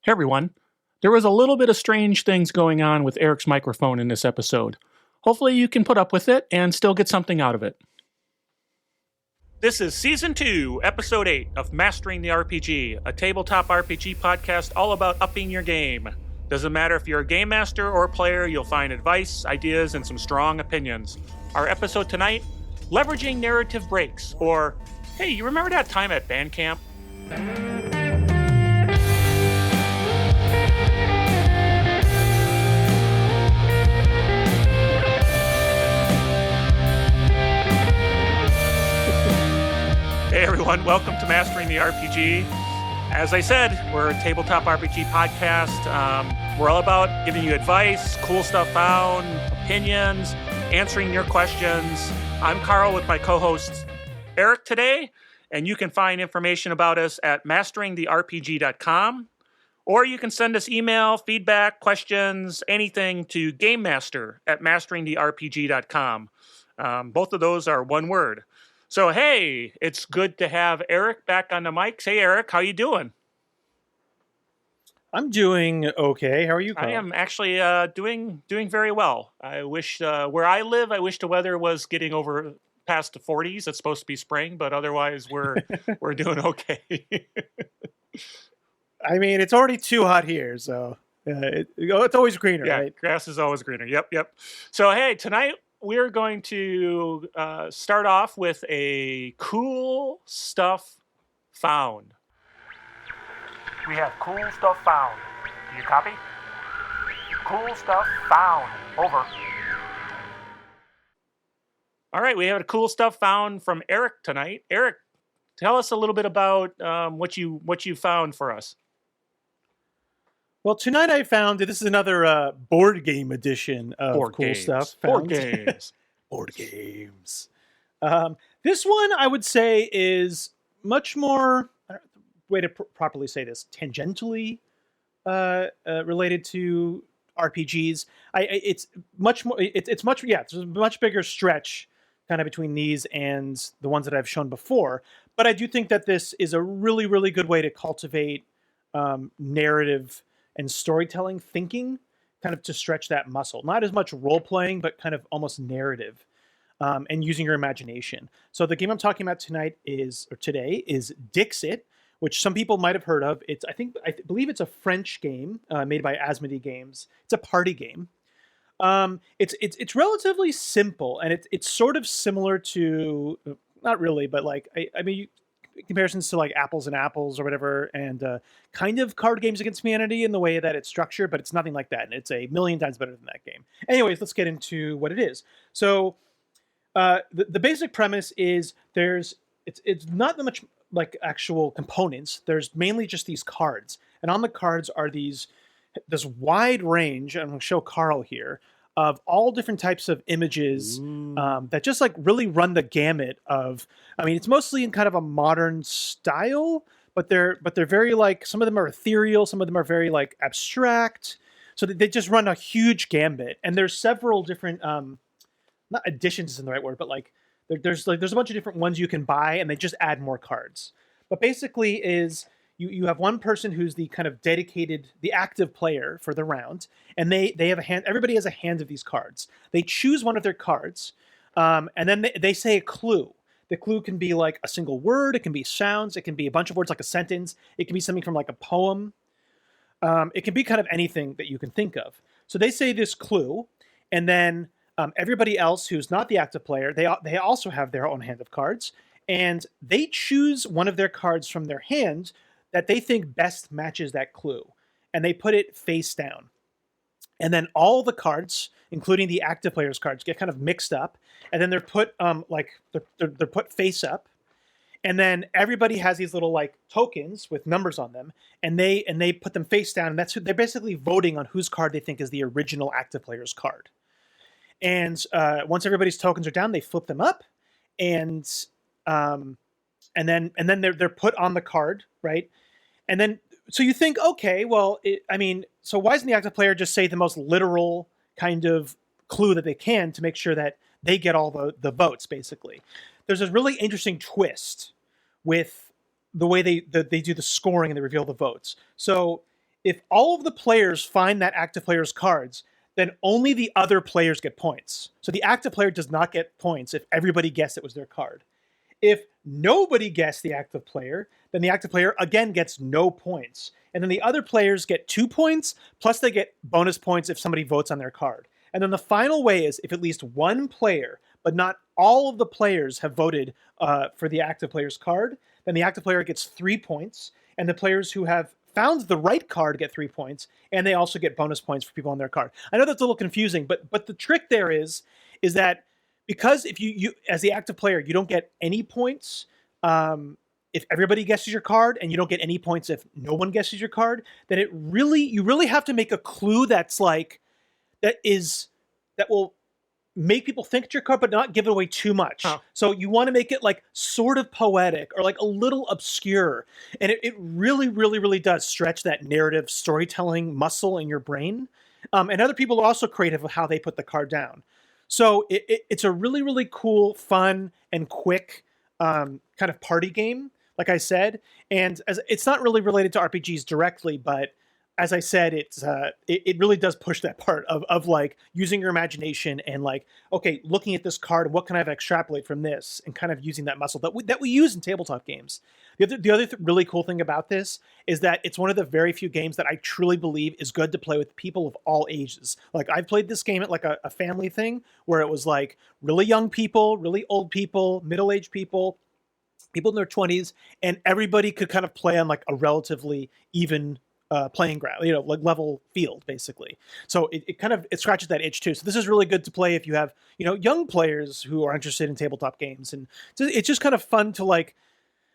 Hey everyone. There was a little bit of strange things going on with Eric's microphone in this episode. Hopefully you can put up with it and still get something out of it. This is Season 2, Episode 8 of Mastering the RPG, a tabletop RPG podcast all about upping your game. Doesn't matter if you're a game master or a player, you'll find advice, ideas, and some strong opinions. Our episode tonight, Leveraging Narrative Breaks, or, hey, you remember that time at band camp? Hey everyone, welcome to Mastering the RPG. As I said, we're a tabletop RPG podcast. We're all about giving you advice, cool stuff found, opinions, answering your questions. I'm Carl with my co-host Eric today, and you can find information about us at masteringtherepg.com, or you can send us email, feedback, questions, anything to gamemaster@masteringtherepg.com. Both of those are one word. So, hey, it's good to have Eric back on the mics. Hey, Eric, how you doing? I'm doing okay. How are you, Carl? I am actually doing very well. I wish where I live, I wish the weather was getting over past the 40s. It's supposed to be spring, but otherwise we're doing okay. I mean, it's already too hot here, so it's always greener, right? Grass is always greener. Yep. So, hey, tonight we're going to start off with a cool stuff found. We have cool stuff found. Do you copy? Cool stuff found. Over. All right, we have a cool stuff found from Eric tonight. Eric, tell us a little bit about what you found for us. Well, tonight I found this is another board game edition of cool stuff found. Board games. Board games. This one I would say is much more, way to properly say this, tangentially related to RPGs. It's much more. It's much. Yeah, there's a much bigger stretch kind of between these and the ones that I've shown before. But I do think that this is a really, really good way to cultivate narrative and storytelling thinking, kind of to stretch that muscle. Not as much role playing, but kind of almost narrative, and using your imagination. So the game I'm talking about today is Dixit, which some people might have heard of. I believe it's a French game made by Asmodee Games. It's a party game. It's relatively simple, and it's sort of similar to, not really, but like I mean. Comparisons to like Apples and Apples or whatever, and kind of Card Games Against Humanity in the way that it's structured, but it's nothing like that, and it's a million times better than that game. Anyways, let's get into what it is. So the basic premise is it's not that much like actual components. There's mainly just these cards, and on the cards are this wide range. I'm going to show Carl here of all different types of images that just like really run the gamut of. I mean, it's mostly in kind of a modern style, but they're very like, some of them are ethereal, some of them are very like abstract. So they just run a huge gambit, and there's several different not additions isn't the right word, but like there's a bunch of different ones you can buy, and they just add more cards. But basically is you have one person who's the kind of dedicated, the active player for the round, and they have a hand. Everybody has a hand of these cards. They choose one of their cards, and then they say a clue. The clue can be like a single word. It can be sounds. It can be a bunch of words like a sentence. It can be something from like a poem. It can be kind of anything that you can think of. So they say this clue, and then everybody else who's not the active player, they also have their own hand of cards, and they choose one of their cards from their hand that they think best matches that clue, and they put it face down. And then all the cards, including the active player's cards, get kind of mixed up, and then they're put they're put face up, and then everybody has these little like tokens with numbers on them, and they put them face down, and they're basically voting on whose card they think is the original active player's card. And once everybody's tokens are down, they flip them up, and then they're put on the card, right? And then so you think, okay, well, so why doesn't the active player just say the most literal kind of clue that they can to make sure that they get all the votes, basically? There's a really interesting twist with the way they do the scoring and they reveal the votes. So if all of the players find that active player's cards, then only the other players get points. So the active player does not get points if everybody guessed it was their card. If nobody guessed the active player, then the active player again gets no points. And then the other players get 2 points, plus they get bonus points if somebody votes on their card. And then the final way is if at least one player, but not all of the players, have voted for the active player's card, then the active player gets 3 points. And the players who have found the right card get 3 points, and they also get bonus points for people on their card. I know that's a little confusing, but the trick there is that because if you as the active player, you don't get any points if everybody guesses your card, and you don't get any points if no one guesses your card, then you really have to make a clue that will make people think it's your card, but not give it away too much. Huh. So you want to make it like sort of poetic or like a little obscure. And it really, really, really does stretch that narrative storytelling muscle in your brain. And other people are also creative with how they put the card down. So it's a really, really cool, fun, and quick kind of party game, like I said. And it's not really related to RPGs directly, but as I said, it really does push that part of like using your imagination and like, okay, looking at this card, what can I extrapolate from this, and kind of using that muscle that we use in tabletop games. The other really cool thing about this is that it's one of the very few games that I truly believe is good to play with people of all ages. Like I've played this game at like a family thing where it was like really young people, really old people, middle-aged people in their 20s, and everybody could kind of play on like a relatively even playing ground, like level field, basically. So it kind of scratches that itch too. So this is really good to play if you have, young players who are interested in tabletop games, and it's just kind of fun to like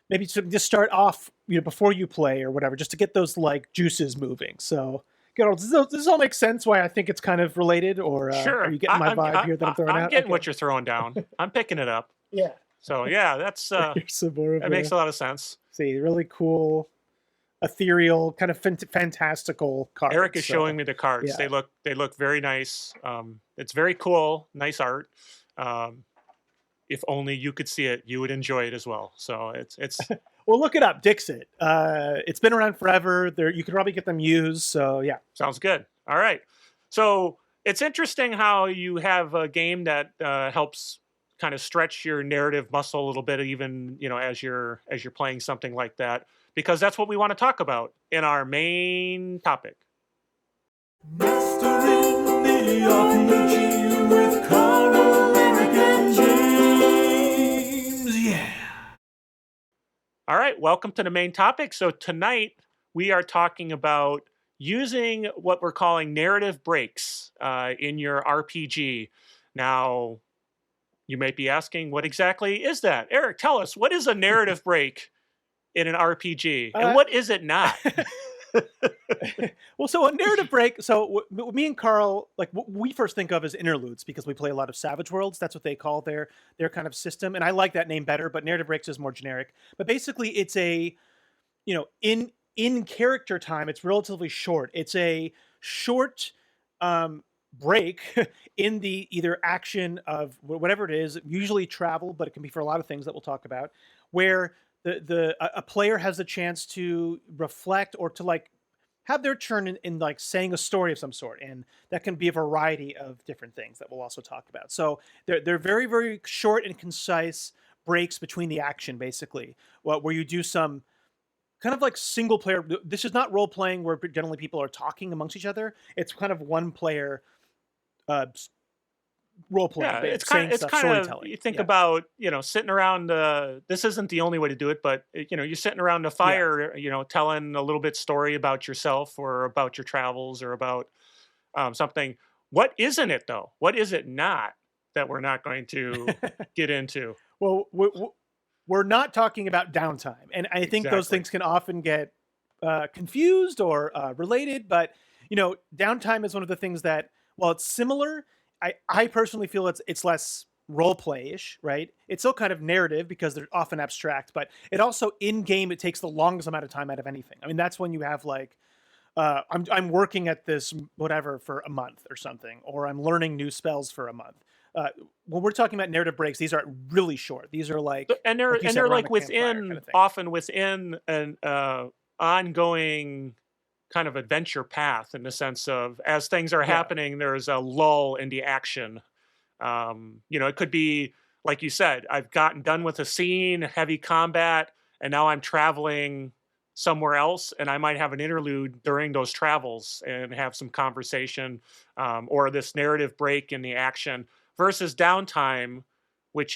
maybe to just start off, before you play or whatever, just to get those like juices moving. So, does this all make sense? Why I think it's kind of related, or sure? Are you getting my vibe here that I'm throwing out? I'm getting what you're throwing down. I'm picking it up. Yeah. So yeah, that's that makes a lot of sense. See, really cool, ethereal, kind of fantastical cards. Eric is showing me the cards. Yeah. They look very nice. It's very cool, nice art. If only you could see it, you would enjoy it as well. So it's well, look it up, Dixit. It's been around forever. You could probably get them used. So yeah, sounds good. All right. So it's interesting how you have a game that helps kind of stretch your narrative muscle a little bit, even as you're playing something like that, because that's what we want to talk about in our main topic. Mastering the RPG with Carl, Eric, and James. Yeah. All right, welcome to the main topic. So tonight we are talking about using what we're calling narrative breaks in your RPG. Now, you might be asking, what exactly is that? Eric, tell us, what is a narrative break in an RPG, and what is it not? Well, so a narrative break. So me and Carl, like what we first think of as interludes, because we play a lot of Savage Worlds. That's what they call their kind of system, and I like that name better. But narrative breaks is more generic. But basically, it's a, in character time, it's relatively short. It's a short break in the either action of whatever it is, usually travel, but it can be for a lot of things that we'll talk about, where a player has the chance to reflect or to like have their turn in like saying a story of some sort, and that can be a variety of different things that we'll also talk about. So they're very, very short and concise breaks between the action, basically, where you do some kind of like single player. This is not role playing where generally people are talking amongst each other. It's kind of one player role playing. Yeah, it's kind of you think about sitting around. This isn't the only way to do it, but you're sitting around the fire, telling a little bit story about yourself or about your travels or about something. What isn't it though? What is it not that we're not going to get into? Well, we're not talking about downtime, and I think those things can often get confused or related. But downtime is one of the things that, while it's similar, I personally feel it's less role play-ish, right? It's still kind of narrative because they're often abstract, but it also in game it takes the longest amount of time out of anything. I mean, that's when you have like I'm working at this whatever for a month or something, or I'm learning new spells for a month. When we're talking about narrative breaks, these are really short. These are like, and they're like within, kind of often within an ongoing kind of adventure path in the sense of as things are happening, there's a lull in the action. It could be, like you said, I've gotten done with a scene, heavy combat, and now I'm traveling somewhere else, and I might have an interlude during those travels and have some conversation, or this narrative break in the action versus downtime, which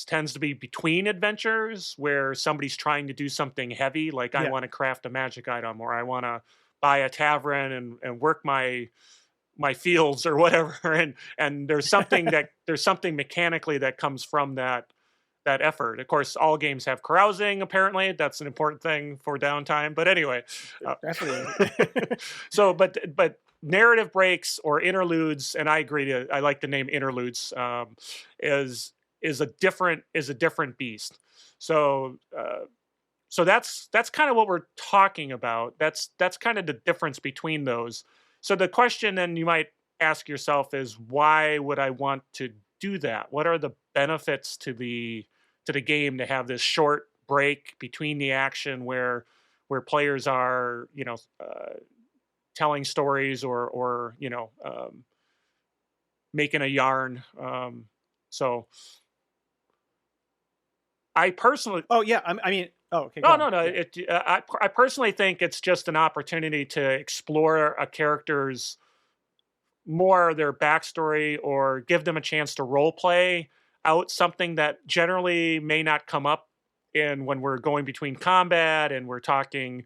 tends to be between adventures where somebody's trying to do something heavy, like I want to craft a magic item, or I want to buy a tavern and work my fields or whatever, and there's something mechanically that comes from that effort. Of course, all games have carousing. Apparently, that's an important thing for downtime. But anyway, definitely. So, but narrative breaks or interludes, and I agree. I like the name interludes. Is a different beast. So that's kind of what we're talking about. That's kind of the difference between those. So the question then you might ask yourself is, why would I want to do that? What are the benefits to the game to have this short break between the action where players are, telling stories or making a yarn. So I personally. Oh yeah, I mean. Oh, okay. No. Yeah. I personally think it's just an opportunity to explore a character's more their backstory or give them a chance to role play out something that generally may not come up when we're going between combat and we're talking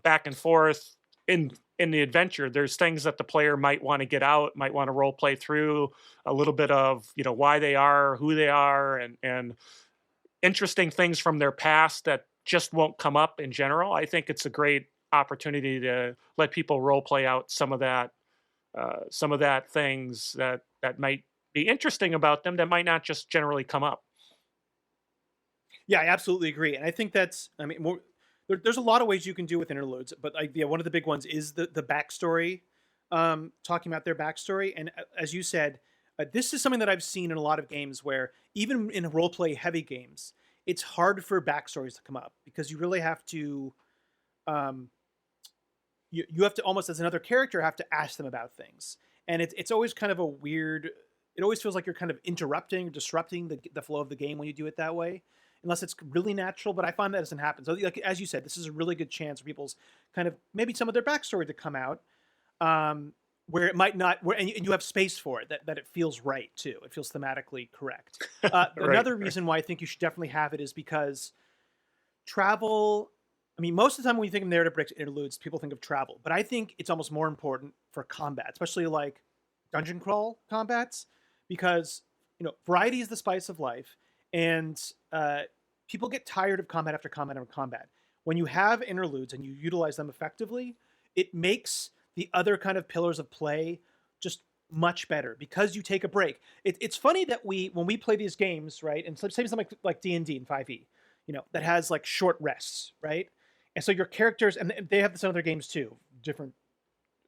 back and forth in the adventure. There's things that the player might want to get out, might want to role play through a little bit of, why they are, who they are, and interesting things from their past that just won't come up in general. I think it's a great opportunity to let people role play out some of that things that might be interesting about them that might not just generally come up. Yeah, I absolutely agree. And I think there's a lot of ways you can do with interludes, but one of the big ones is the backstory, talking about their backstory. And as you said, this is something that I've seen in a lot of games where even in role-play heavy games, it's hard for backstories to come up because you really have to, you have to almost as another character have to ask them about things. And it's always kind of a weird, it always feels like you're kind of interrupting or disrupting the flow of the game when you do it that way, unless it's really natural. But I find that doesn't happen. So like, as you said, this is a really good chance for people's kind of maybe some of their backstory to come out, where it might not, and you have space for it, that it feels right too. It feels thematically correct. Right. Another reason why I think you should definitely have it is because travel, I mean, most of the time when you think of narrative breaks, interludes, people think of travel, but I think it's almost more important for combat, especially like dungeon crawl combats, because variety is the spice of life, and people get tired of combat after combat after combat. When you have interludes and you utilize them effectively, it makes the other kind of pillars of play just much better because you take a break. It's funny that when we play these games, right, and say something like D&D and 5e, that has like short rests, right? And so your characters, and they have this in other games too, different,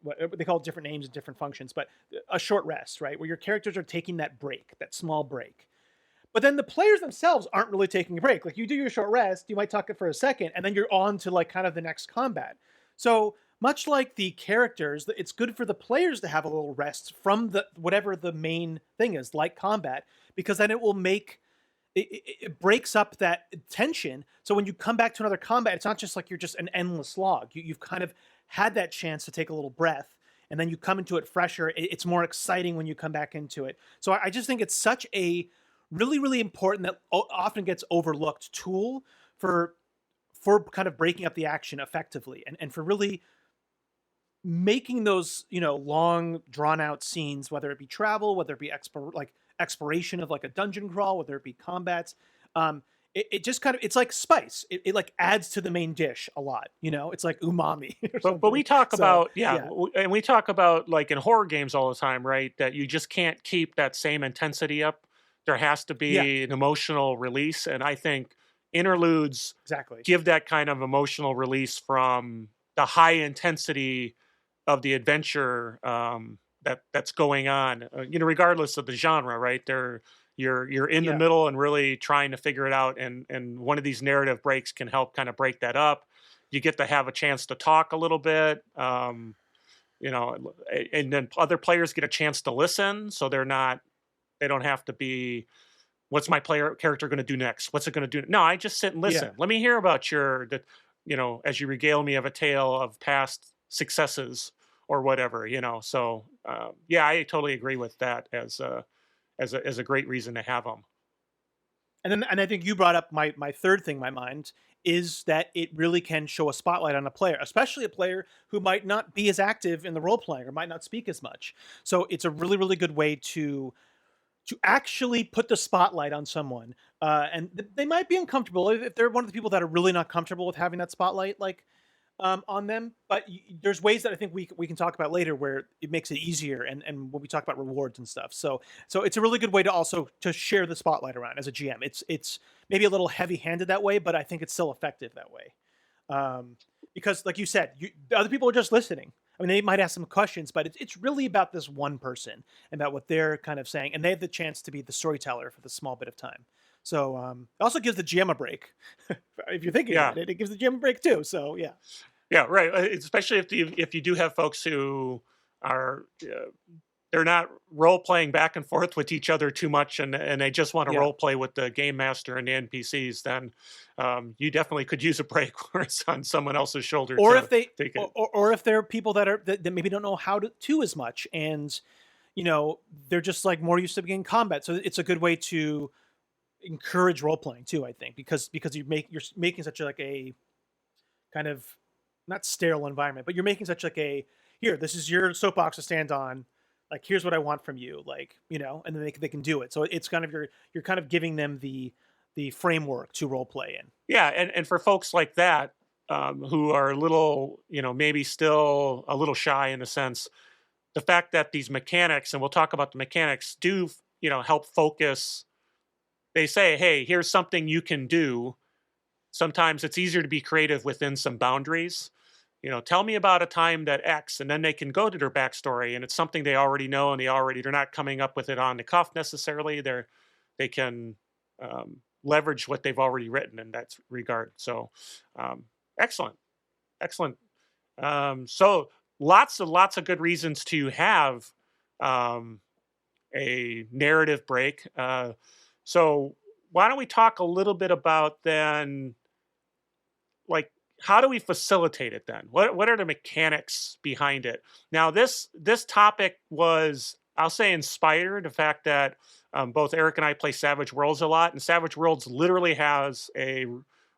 what they call it different names and different functions, but a short rest, right? Where your characters are taking that break, that small break. But then the players themselves aren't really taking a break. Like you do your short rest, you might talk it for a second, and then you're on to like kind of the next combat. So much like the characters, it's good for the players to have a little rest from whatever the main thing is, like combat, because then it will make it breaks up that tension. So when you come back to another combat, it's not just like you're just an endless slog. You've kind of had that chance to take a little breath, and then you come into it fresher. It's more exciting when you come back into it. So I just think it's such a really, really important that often gets overlooked tool for kind of breaking up the action effectively and for really making those, long drawn out scenes, whether it be travel, whether it be exploration of like a dungeon crawl, whether it be combats. It just kind of, it's like spice. It like adds to the main dish a lot, it's like umami. But we talk about, and we talk about like in horror games all the time, right? That you just can't keep that same intensity up. There has to be an emotional release. And I think interludes give that kind of emotional release from the high intensity of the adventure that's going on, regardless of the genre, right? You're in the middle and really trying to figure it out. And one of these narrative breaks can help kind of break that up. you get to have a chance to talk a little bit. And then other players get a chance to listen, so they don't have to be, what's my character going to do next? What's it going to do? No, I just sit and listen. Yeah. Let me hear about as you regale me of a tale of past successes or whatever, So I totally agree with that as a great reason to have them. And I think you brought up my third thing in my mind is that it really can show a spotlight on a player, especially a player who might not be as active in the role playing or might not speak as much. So it's a really, really good way to actually put the spotlight on someone. And they might be uncomfortable if they're one of the people that are really not comfortable with having that spotlight on them. But there's ways that I think we can talk about later where it makes it easier, and when we talk about rewards and stuff. So it's a really good way to also to share the spotlight around as a GM. It's maybe a little heavy-handed that way, but I think it's still effective that way. Because like you said, the other people are just listening. I mean, they might ask some questions, but it's really about this one person and about what they're kind of saying, and they have the chance to be the storyteller for the small bit of time. So it also gives the GM a break. If you're thinking about it, it gives the GM a break too. So yeah. Yeah, right. Especially if you do have folks who are they're not role playing back and forth with each other too much, and they just want to role play with the game master and the NPCs, then you definitely could use a break where it's on someone else's shoulder. Or if they, or if there are people that maybe don't know how to as much, and they're just like more used to being in combat. So it's a good way to encourage role playing too. I think because you're making such a kind of not sterile environment, but you're making such here, this is your soapbox to stand on. Like, here's what I want from you, and then they can do it. So it's kind of you're kind of giving them the framework to role play in. Yeah, and for folks like that who are a little, maybe still a little shy in a sense, the fact that these mechanics, and we'll talk about the mechanics, do help focus. They say, hey, here's something you can do. Sometimes it's easier to be creative within some boundaries. Tell me about a time that X, and then they can go to their backstory, and it's something they already know, and they're not coming up with it on the cuff necessarily. They can leverage what they've already written in that regard. So, excellent. So lots of good reasons to have a narrative break. So why don't we talk a little bit about then, like, how do we facilitate it then? What are the mechanics behind it? Now, this topic was, I'll say, inspired the fact that both Eric and I play Savage Worlds a lot, and Savage Worlds literally has a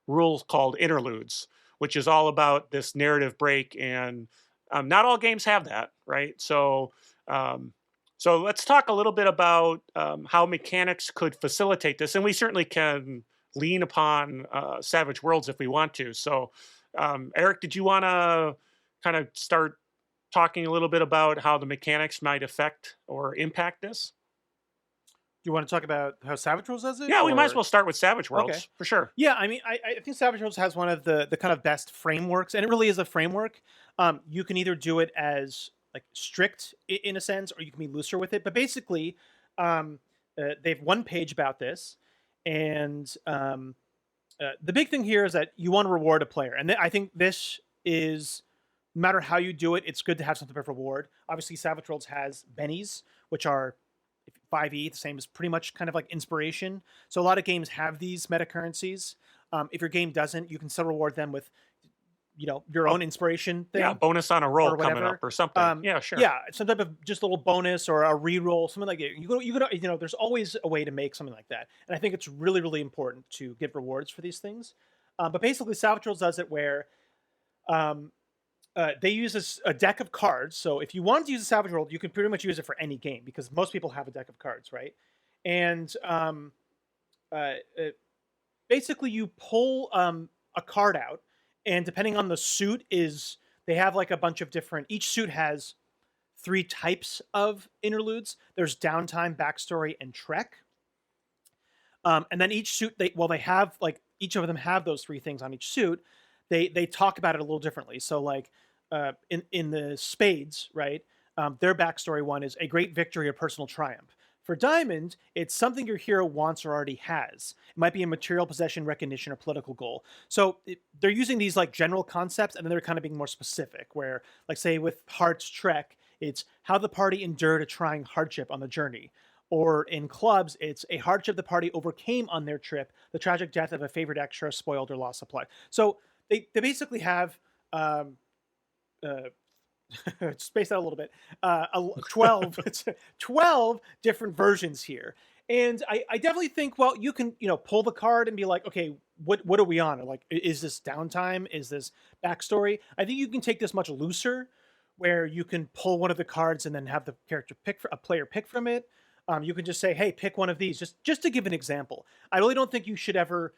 rule called Interludes, which is all about this narrative break, and not all games have that, right? So let's talk a little bit about how mechanics could facilitate this, and we certainly can lean upon Savage Worlds if we want to. So, Eric, did you want to kind of start talking a little bit about how the mechanics might affect or impact this? Do you want to talk about how Savage Worlds does it? Yeah, we might as well start with Savage Worlds, for sure. Yeah, I mean, I think Savage Worlds has one of the kind of best frameworks, and it really is a framework. You can either do it as like strict in a sense, or you can be looser with it. But basically, they have one page about this. And the big thing here is that you want to reward a player. And I think this is, no matter how you do it, it's good to have some type of reward. Obviously, Savage Worlds has bennies, which are 5e, the same as pretty much kind of like inspiration. So a lot of games have these meta currencies. If your game doesn't, you can still reward them with your own inspiration thing. Yeah, bonus on a roll coming up or something. Yeah, sure. Yeah, some type of just a little bonus or a re-roll, something like that. You go, there's always a way to make something like that. And I think it's really, really important to give rewards for these things. But basically, Savage Worlds does it where they use a deck of cards. So if you want to use a Savage World, you can pretty much use it for any game because most people have a deck of cards, right? And basically, you pull a card out. And depending on the suit they have like a bunch of different, each suit has 3 types of interludes. There's downtime, backstory, and trek. And then each suit, they have like, each of them have those 3 things on each suit. They talk about it a little differently. So like in the spades, right? Their backstory one is a great victory or personal triumph. For diamond, it's something your hero wants or already has. It might be a material possession, recognition, or political goal. So they're using these like general concepts, and then they're kind of being more specific. Where, like, say with Heart's Trek, it's how the party endured a trying hardship on the journey. Or in clubs, it's a hardship the party overcame on their trip, the tragic death of a favorite extra, spoiled or lost supply. So they basically have spaced out a little bit, 12, 12 different versions here. And I definitely think, well, you can, pull the card and be like, okay, what are we on? Or like, is this downtime? Is this backstory? I think you can take this much looser, where you can pull one of the cards and then have the character pick a player pick from it. You can just say, hey, pick one of these, just to give an example. I really don't think you should ever,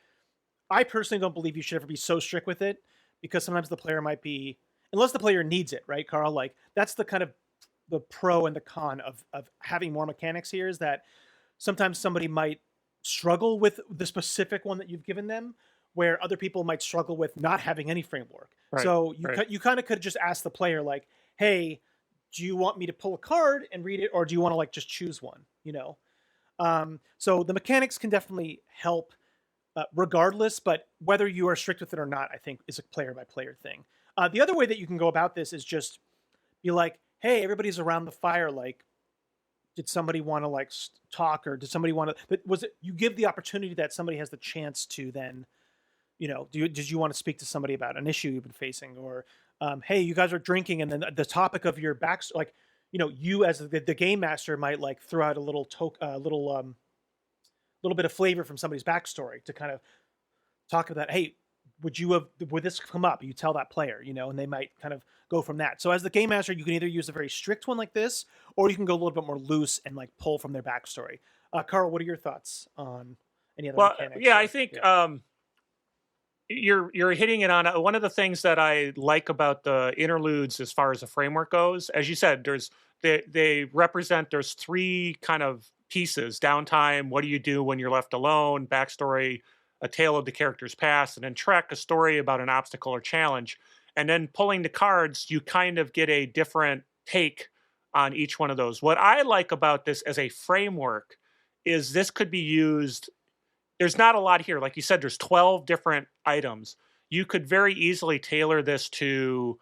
I personally don't believe you should ever be so strict with it, because sometimes the player might be, unless the player needs it, right, Carl? Like, that's the kind of the pro and the con of having more mechanics here, is that sometimes somebody might struggle with the specific one that you've given them, where other people might struggle with not having any framework. Right, so you kind of could just ask the player, like, hey, do you want me to pull a card and read it, or do you want to like just choose one? So the mechanics can definitely help, regardless. But whether you are strict with it or not, I think is a player by player thing. The other way that you can go about this is just be like, hey, everybody's around the fire. Like, did somebody want to like talk, or did somebody want to? Was it you give the opportunity that somebody has the chance to then, did you want to speak to somebody about an issue you've been facing, or hey, you guys are drinking, and then the topic of your backstory, like, you as the game master might like throw out a little little bit of flavor from somebody's backstory to kind of talk about, hey, would this come up? You tell that player, and they might kind of go from that. So as the game master, you can either use a very strict one like this, or you can go a little bit more loose and like pull from their backstory. Carl, what are your thoughts on any other mechanics? Yeah, I think you're hitting it on one of the things that I like about the interludes as far as the framework goes. As you said, they represent, there's three kind of pieces: downtime, what do you do when you're left alone; backstory, a tale of the character's past; and then Trek, a story about an obstacle or challenge. And then pulling the cards, you kind of get a different take on each one of those. What I like about this as a framework is this could be used. There's not a lot here. Like you said, there's 12 different items. You could very easily tailor this to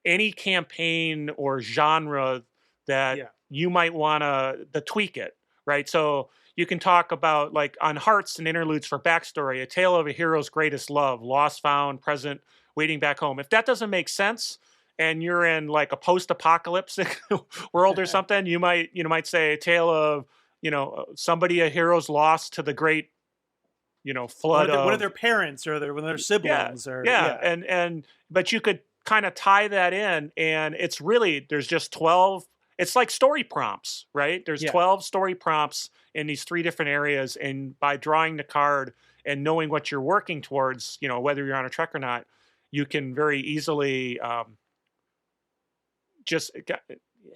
any campaign or genre that you might want to tweak it, right? So you can talk about, like, on Hearts and Interludes for backstory, a tale of a hero's greatest love, lost, found, present, waiting back home. If that doesn't make sense, and you're in like a post-apocalyptic world or something, you might say a tale of somebody, a hero's lost to the great flood one of their parents, or one of their siblings, but you could kind of tie that in, and it's really, there's just 12. It's like story prompts, right? There's 12 story prompts in these three different areas, and by drawing the card and knowing what you're working towards, whether you're on a trek or not, you can very easily just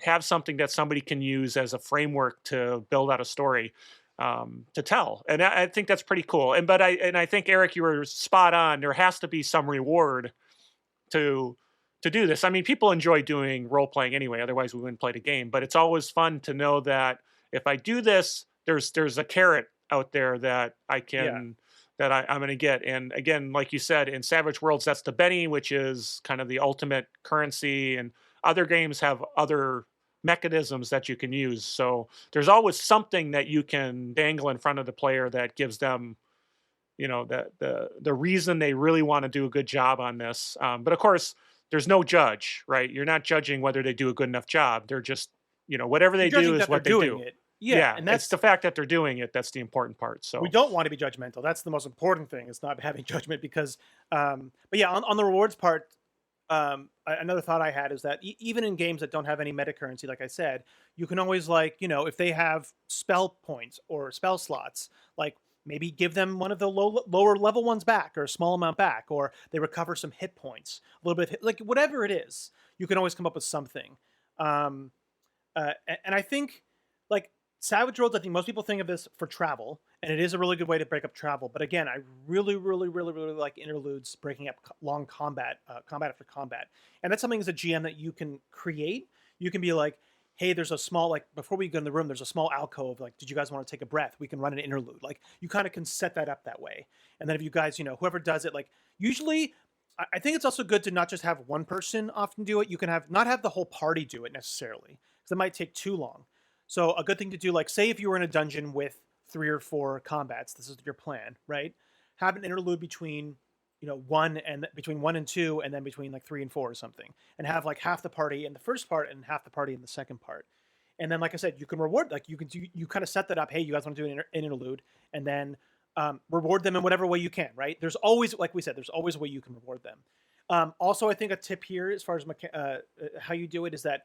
have something that somebody can use as a framework to build out a story to tell. And I think that's pretty cool. But I think, Eric, you were spot on. There has to be some reward to do this. I mean, people enjoy doing role playing anyway, otherwise we wouldn't play the game. But it's always fun to know that if I do this, there's a carrot out there that I can that I'm going to get. And again, like you said, in Savage Worlds, that's the Benny, which is kind of the ultimate currency, and other games have other mechanisms that you can use. So there's always something that you can dangle in front of the player that gives them, the reason they really want to do a good job on this. But of course, there's no judge, right? You're not judging whether they do a good enough job. They're just, whatever they do is what they do. Yeah, and that's the fact that they're doing it. That's the important part. So we don't want to be judgmental. That's the most important thing. It's not having judgment, because, but yeah, on the rewards part, another thought I had is that even in games that don't have any meta currency, like I said, you can always, like, if they have spell points or spell slots, like maybe give them one of the lower level ones back, or a small amount back, or they recover some hit points, a little bit of hit, like whatever it is, you can always come up with something. And I think, like, Savage Worlds, I think most people think of this for travel, and it is a really good way to break up travel. But again, I really, really, really, really like interludes, breaking up long combat, combat after combat. And that's something as a GM that you can create. You can be like, hey, there's a small, like, before we go in the room, there's a small alcove. Like, did you guys want to take a breath? We can run an interlude. Like, you kind of can set that up that way. And then if you guys, whoever does it, like, usually, I think it's also good to not just have one person often do it. You can not have the whole party do it necessarily, because it might take too long. So a good thing to do, like, say if you were in a dungeon with 3 or 4 combats, this is your plan, right? Have an interlude between between 1 and 2, and then between like 3 and 4 or something, and have like half the party in the first part and half the party in the second part. And then, like I said, you can reward, like you kind of set that up. Hey, you guys want to do an interlude, and then reward them in whatever way you can, right? There's always, like we said, there's always a way you can reward them. Also, I think a tip here as far as how you do it is that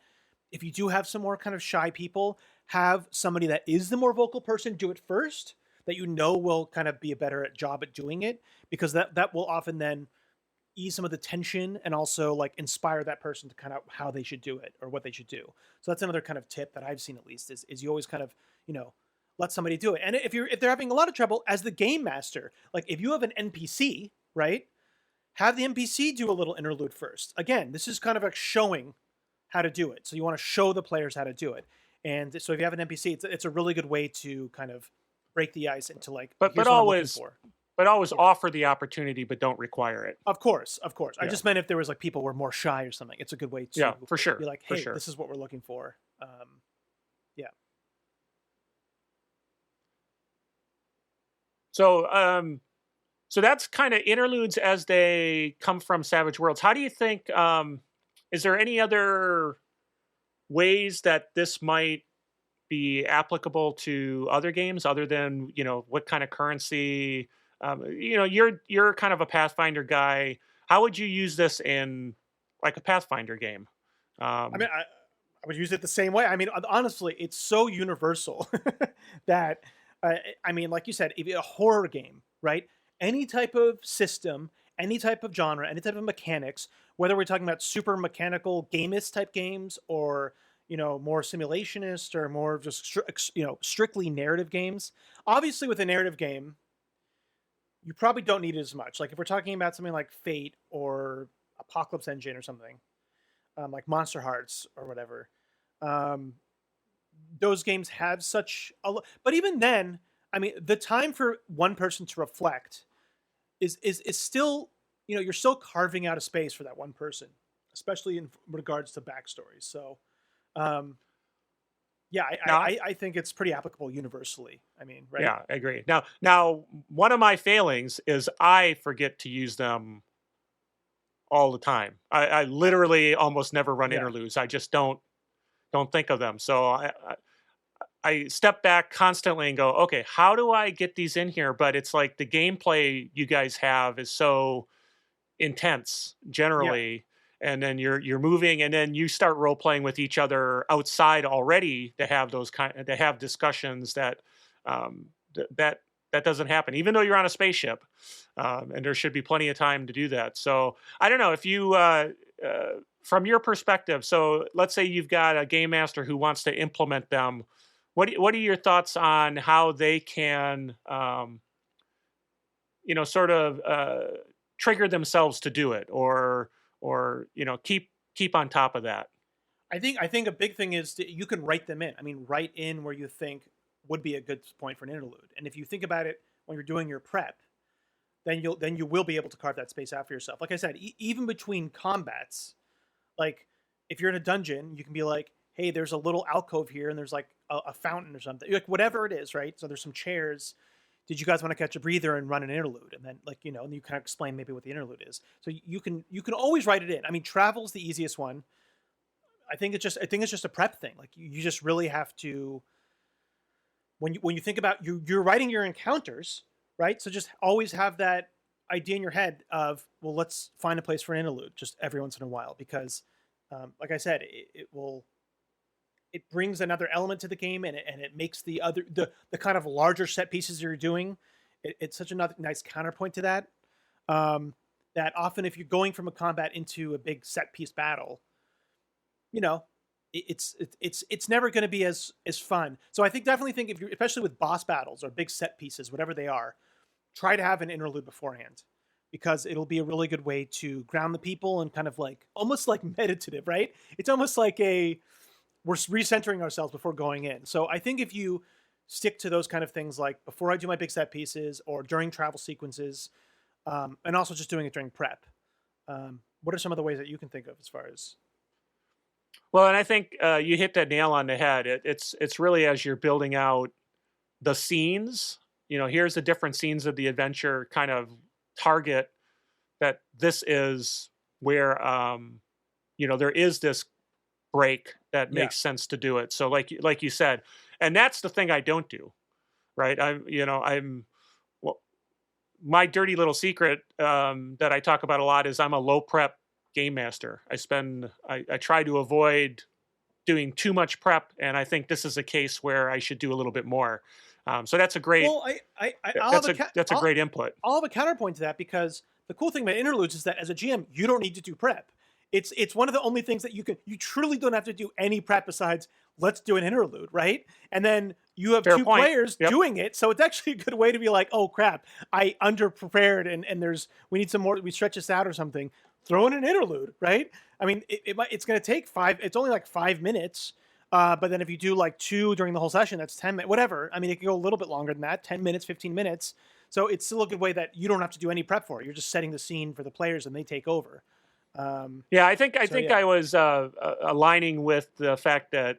if you do have some more kind of shy people, have somebody that is the more vocal person do it first, that will kind of be a better job at doing it, because that will often then ease some of the tension and also like inspire that person to kind of how they should do it or what they should do. So that's another kind of tip that I've seen, at least, is you always kind of, let somebody do it. And if they're having a lot of trouble as the game master, like if you have an NPC, right, have the NPC do a little interlude first. Again, this is kind of like showing how to do it. So you want to show the players how to do it. And so if you have an NPC, it's a really good way to kind of break the ice into like, but always offer the opportunity, but don't require it. Of course. Yeah. I just meant if there was like people were more shy or something, it's a good way to for sure. Be like, hey, this is what we're looking for. Yeah. So that's kind of interludes as they come from Savage Worlds. How do you think? Is there any other ways that this might be applicable to other games other than, what kind of currency? You're kind of a Pathfinder guy. How would you use this in like a Pathfinder game? I mean, I would use it the same way. I mean, honestly, it's so universal that, I mean, like you said, if a horror game, right? Any type of system, any type of genre, any type of mechanics, whether we're talking about super mechanical gamist type games or, more simulationist or more just, strictly narrative games. Obviously, with a narrative game, you probably don't need it as much. Like if we're talking about something like Fate or Apocalypse Engine or something, like Monster Hearts or whatever, those games have such a but even then, I mean, the time for one person to reflect is still, you're still carving out a space for that one person, especially in regards to backstories. So, yeah, I think it's pretty applicable universally. I mean, right? Yeah, I agree. Now, one of my failings is I forget to use them all the time. I literally almost never run interludes. I just don't think of them. So I step back constantly and go, okay, how do I get these in here? But it's like the gameplay you guys have is so intense generally. Yeah. And then you're moving, and then you start role playing with each other outside already to have to have discussions that doesn't happen, even though you're on a spaceship, and there should be plenty of time to do that. So I don't know if you, from your perspective. So let's say you've got a game master who wants to implement them. What are your thoughts on how they can, sort of trigger themselves to do it, or keep on top of that? I think a big thing is you can write them in. I mean, write in where you think would be a good point for an interlude. And if you think about it when you're doing your prep, then you will be able to carve that space out for yourself. Like I said, even between combats, like if you're in a dungeon, you can be like, hey, there's a little alcove here, and there's like a fountain or something, like whatever it is, right? So there's some chairs. Did you guys want to catch a breather and run an interlude? And then and you kind of explain maybe what the interlude is. So you can always write it in. I mean, travel's the easiest one. I think it's just a prep thing. Like you just really have to, when you think about you're writing your encounters, right? So just always have that idea in your head of, well, let's find a place for an interlude just every once in a while, because like I said, it brings another element to the game, and it makes the kind of larger set pieces you're doing. It's such a nice counterpoint to that. That often if you're going from a combat into a big set piece battle, it's never going to be as fun. So I definitely think if you, especially with boss battles or big set pieces, whatever they are, try to have an interlude beforehand, because it'll be a really good way to ground the people and kind of like almost like meditative, right? It's almost like we're recentering ourselves before going in. So I think if you stick to those kind of things, like before I do my big set pieces or during travel sequences, and also just doing it during prep. What are some of the ways that you can think of as far as? Well, and I think you hit that nail on the head. It's really as you're building out the scenes. Here's the different scenes of the adventure. Kind of target that this is where there is this break that makes sense to do it. So like you said, and that's the thing I don't do, right? My dirty little secret that I talk about a lot is I'm a low prep game master. I try to avoid doing too much prep, and I think this is a case where I should do a little bit more. So that's a great. Well, that's a great input. I'll have a counterpoint to that, because the cool thing about interludes is that as a GM, you don't need to do prep. It's one of the only things that you truly don't have to do any prep besides let's do an interlude, right? And then you have two players doing it, so it's actually a good way to be like, oh crap, I underprepared, and we need some more. We stretch this out or something. Throw in an interlude, right? I mean, it's going to take 5. It's only like 5 minutes, but then if you do like 2 during the whole session, that's 10 minutes. Whatever. I mean, it can go a little bit longer than that, 10 minutes, 15 minutes. So it's still a good way that you don't have to do any prep for it. You're just setting the scene for the players, and they take over. I think I was aligning with the fact that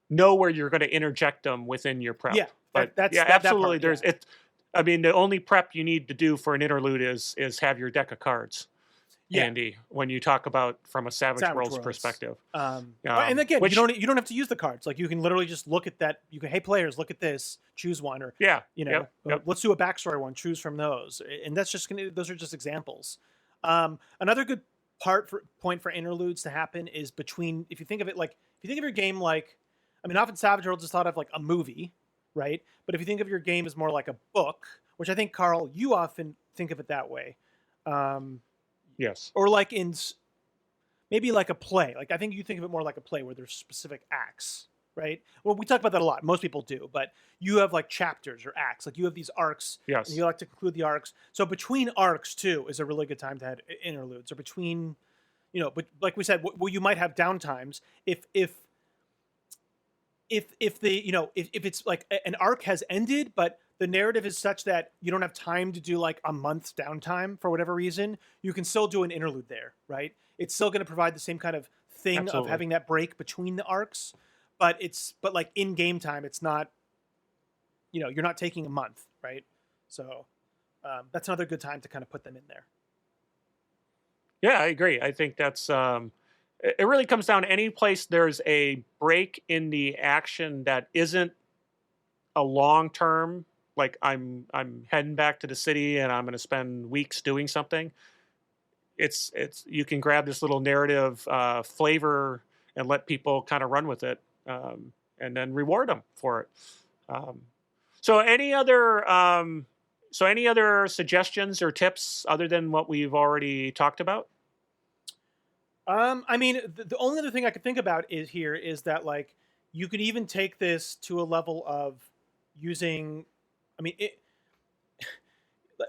know where you're going to interject them within your prep. Yeah, but absolutely. The only prep you need to do for an interlude is have your deck of cards handy when you talk about from a Savage Worlds perspective. And again, you don't have to use the cards. Like, you can literally just look at that. You can, hey players, look at this, choose one, or let's do a backstory one, choose from those. And that's just those are just examples. Another good point for interludes to happen is between, if you think of your game like, often Savage Worlds is thought of like a movie, right? But if you think of your game as more like a book, which I think, Carl, you often think of it that way. Yes. Or like maybe like a play. Like, I think you think of it more like a play where there's specific acts, right? Well, we talk about that a lot. Most people do, but you have like chapters or acts. Like, you have these arcs. Yes. And you like to conclude the arcs. So between arcs too is a really good time to have interludes, or between, but like we said, you might have downtimes if it's like an arc has ended, but the narrative is such that you don't have time to do like a month's downtime for whatever reason, you can still do an interlude there, right? It's still going to provide the same kind of thing of having that break between the arcs, but like in game time, it's not, you're not taking a month, right? So that's another good time to kind of put them in there. Yeah, I agree. I think that's it really comes down to any place there's a break in the action that isn't a long term. Like, I'm heading back to the city and I'm going to spend weeks doing something. It's you can grab this little narrative flavor and let people kind of run with it, and then reward them for it. So any other suggestions or tips other than what we've already talked about? The only other thing I could think about is that, like, you could even take this to a level of using,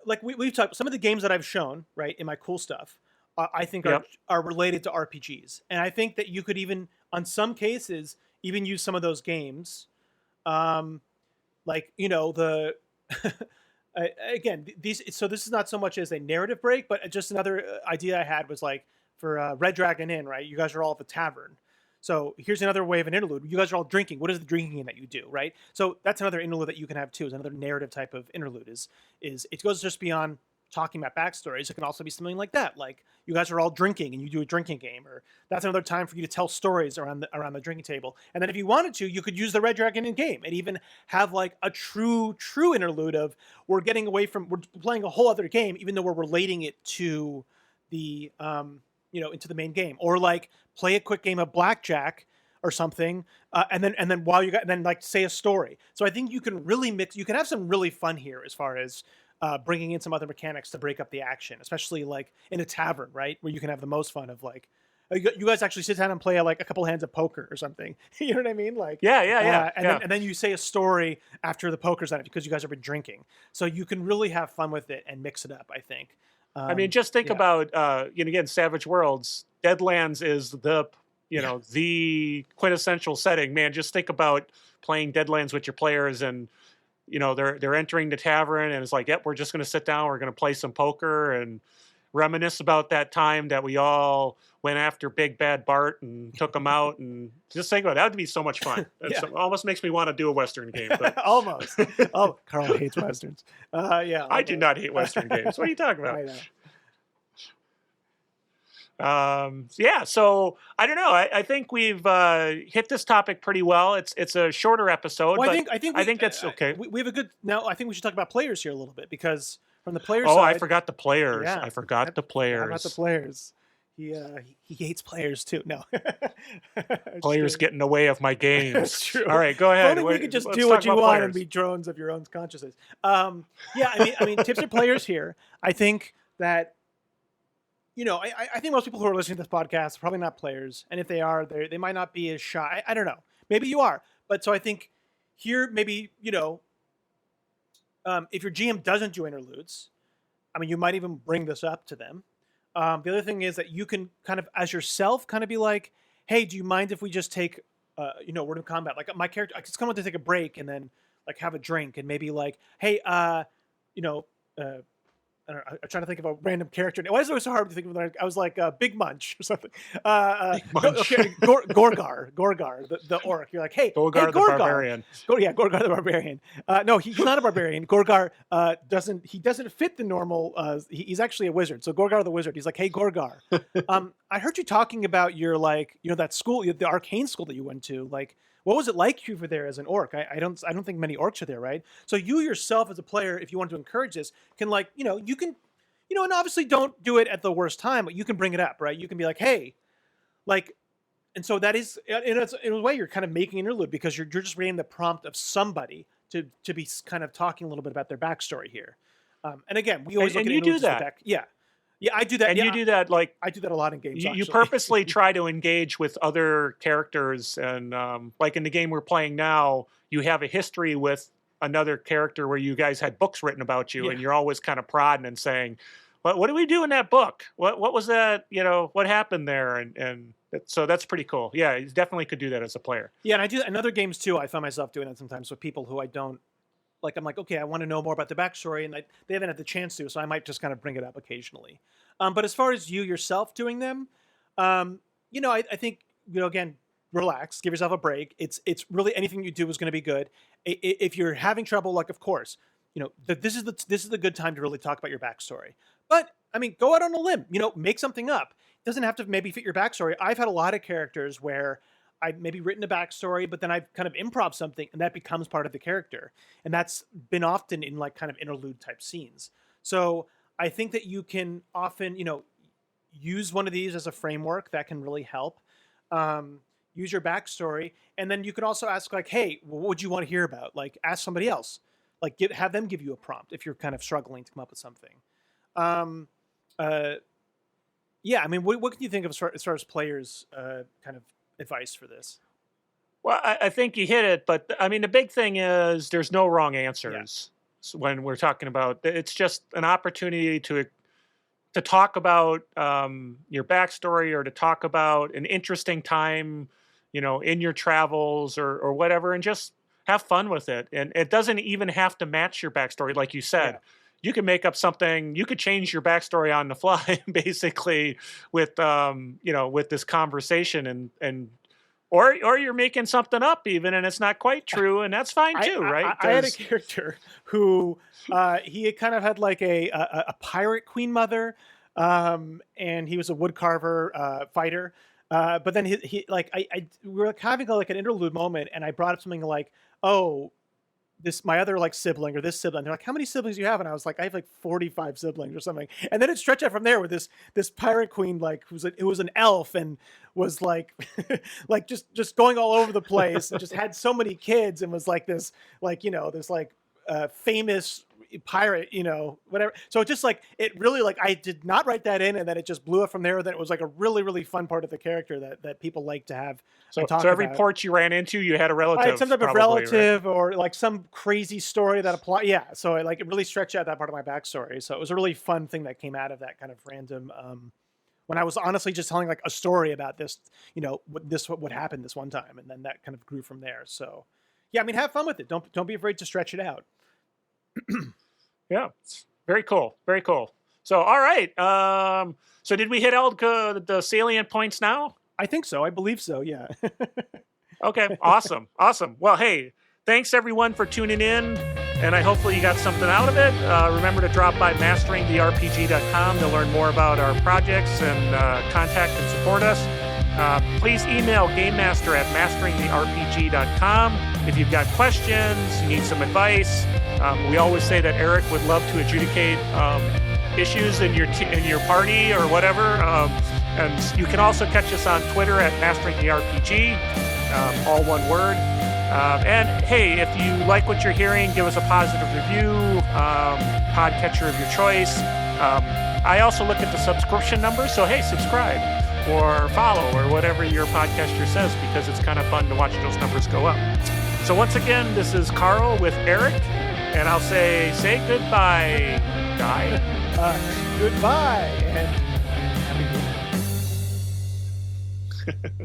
like we've talked, some of the games that I've shown, right, in my cool stuff, I think are related to RPGs. And I think that you could even, on some cases, even use some of those games. Again, so this is not so much as a narrative break, but just another idea I had was like, for Red Dragon Inn, right? You guys are all at the tavern. So here's another way of an interlude. You guys are all drinking. What is the drinking game that you do, right? So that's another interlude that you can have too. Is another narrative type of interlude. Is it goes just beyond talking about backstories. It can also be something like that, like you guys are all drinking and you do a drinking game, or that's another time for you to tell stories around the drinking table. And then if you wanted to, you could use the Red Dragon Inn game and even have like a true interlude of we're playing a whole other game, even though we're relating it to the into the main game, or like play a quick game of blackjack or something, and then while like say a story. So I think you can really you can have some really fun here as far as bringing in some other mechanics to break up the action, especially like in a tavern, right, where you can have the most fun of like you guys actually sit down and play like a couple hands of poker or something. You know what I mean? Like and then you say a story after the poker's on it because you guys have been drinking. So you can really have fun with it and mix it up, I think. Just think about again, Savage Worlds. Deadlands is the the quintessential setting. Man, just think about playing Deadlands with your players, and they're entering the tavern, and it's like, yep, we're just going to sit down, we're going to play some poker and reminisce about that time that we all went after Big Bad Bart and took him out, and just think about it. That would be so much fun. It almost makes me want to do a Western game. But Almost. Oh, Carl hates Westerns. Yeah. I do not hate Western games. What are you talking about? So I don't know. I think we've hit this topic pretty well. It's a shorter episode, well, but I think that's okay. We have a good. Now I think we should talk about players here a little bit, because from the player side. I forgot the players. Yeah, I forgot the players. How about the players? He hates players too. No. Players get in the way of my games. That's true. All right, go ahead. If only we could just do what you want and be drones of your own consciousness. I mean, tips are players here. I think that. I think most people who are listening to this podcast are probably not players, and if they are, they might not be as shy. I don't know. Maybe you are, but so I think here maybe if your GM doesn't do interludes, I mean, you might even bring this up to them. The other thing is that you can kind of, as yourself, kind of be like, "Hey, do you mind if we just take, Word of Combat? Like my character, I just come to take a break and then like have a drink and maybe like, hey, I don't know, I'm trying to think of a random character. Why is it so hard to think of? I was like Big Munch or something. Gorgar, the orc. You're like, hey, Gorgar the barbarian. Gorgar the barbarian. No, he's not a barbarian. Gorgar doesn't fit the normal. He's actually a wizard. So Gorgar the wizard. He's like, hey, Gorgar. I heard you talking about your that school, the arcane school that you went to. Like, what was it like you were there as an orc? I don't think many orcs are there, right? So you yourself as a player, if you want to encourage this, can you can, and obviously don't do it at the worst time, but you can bring it up, right? You can be like, hey, and so that is, in a way, you're kind of making an interlude because you're just reading the prompt of somebody to be kind of talking a little bit about their backstory here. And again, we always look at interludes as the back. Yeah, I do that. And you do that I do that a lot in games. You purposely try to engage with other characters, and like in the game we're playing now, you have a history with another character where you guys had books written about you, and you're always kind of prodding and saying, what do we do in that book? What was that? What happened there? And so that's pretty cool. Yeah, you definitely could do that as a player. Yeah, and I do that in other games too. I find myself doing that sometimes with people who I don't. Like, I'm like, okay, I want to know more about the backstory, and they haven't had the chance to, so I might just kind of bring it up occasionally. But as far as you yourself doing them, I think, again, relax, give yourself a break. It's really anything you do is going to be good. If you're having trouble, like, of course, this is the good time to really talk about your backstory. But I mean, go out on a limb, make something up. It doesn't have to maybe fit your backstory. I've had a lot of characters where I've maybe written a backstory, but then I've kind of improv something and that becomes part of the character. And that's been often in like kind of interlude type scenes. So I think that you can often, use one of these as a framework that can really help. Use your backstory. And then you can also ask like, hey, what would you want to hear about? Like ask somebody else, like have them give you a prompt if you're kind of struggling to come up with something. Yeah, I mean, what can you think of as far as players kind of advice for this? Well, I think you hit it, but I mean, the big thing is there's no wrong answers when we're talking about. It's just an opportunity to talk about your backstory or to talk about an interesting time, in your travels or whatever, and just have fun with it. And it doesn't even have to match your backstory, like you said. Yeah. You can make up something. You could change your backstory on the fly, basically, with with this conversation, or you're making something up even, and it's not quite true, and that's fine too, right? I had a character who he had kind of had like a pirate queen mother, and he was a woodcarver fighter. But then he we were having like an interlude moment, and I brought up something like, oh, my other like sibling or this sibling. They're like, how many siblings do you have? And I was like, I have like 45 siblings or something. And then it stretched out from there with this pirate queen, like who was an elf and was like, like just going all over the place and just had so many kids and was like this, like, this like famous pirate, whatever. So it just like, it really like, I did not write that in, and then it just blew up from there. Then it was like a really, really fun part of the character that people like to have. So every port you ran into, you had a relative. I had some type of relative, right? Or like some crazy story that applied. Yeah. So it really stretched out that part of my backstory. So it was a really fun thing that came out of that kind of random when I was honestly just telling like a story about this, what happened this one time, and then that kind of grew from there. So, yeah, I mean, have fun with it. Don't be afraid to stretch it out. Yeah, it's very cool. Very cool. So, all right. So did we hit all the salient points now? I think so. I believe so. Yeah. Okay. Awesome. Awesome. Well, hey, thanks everyone for tuning in, and I hopefully you got something out of it. Remember to drop by masteringtherpg.com to learn more about our projects and contact and support us. Please email gamemaster@masteringtherpg.com if you've got questions, you need some advice. We always say that Eric would love to adjudicate issues in your party or whatever. And you can also catch us on Twitter at masteringtherpg, all one word. And hey, if you like what you're hearing, give us a positive review, podcatcher of your choice. I also look at the subscription numbers, so hey, subscribe or follow or whatever your podcaster says, because it's kind of fun to watch those numbers go up. So once again, this is Carl with Eric, and I'll say goodbye, guy. Goodbye, and happy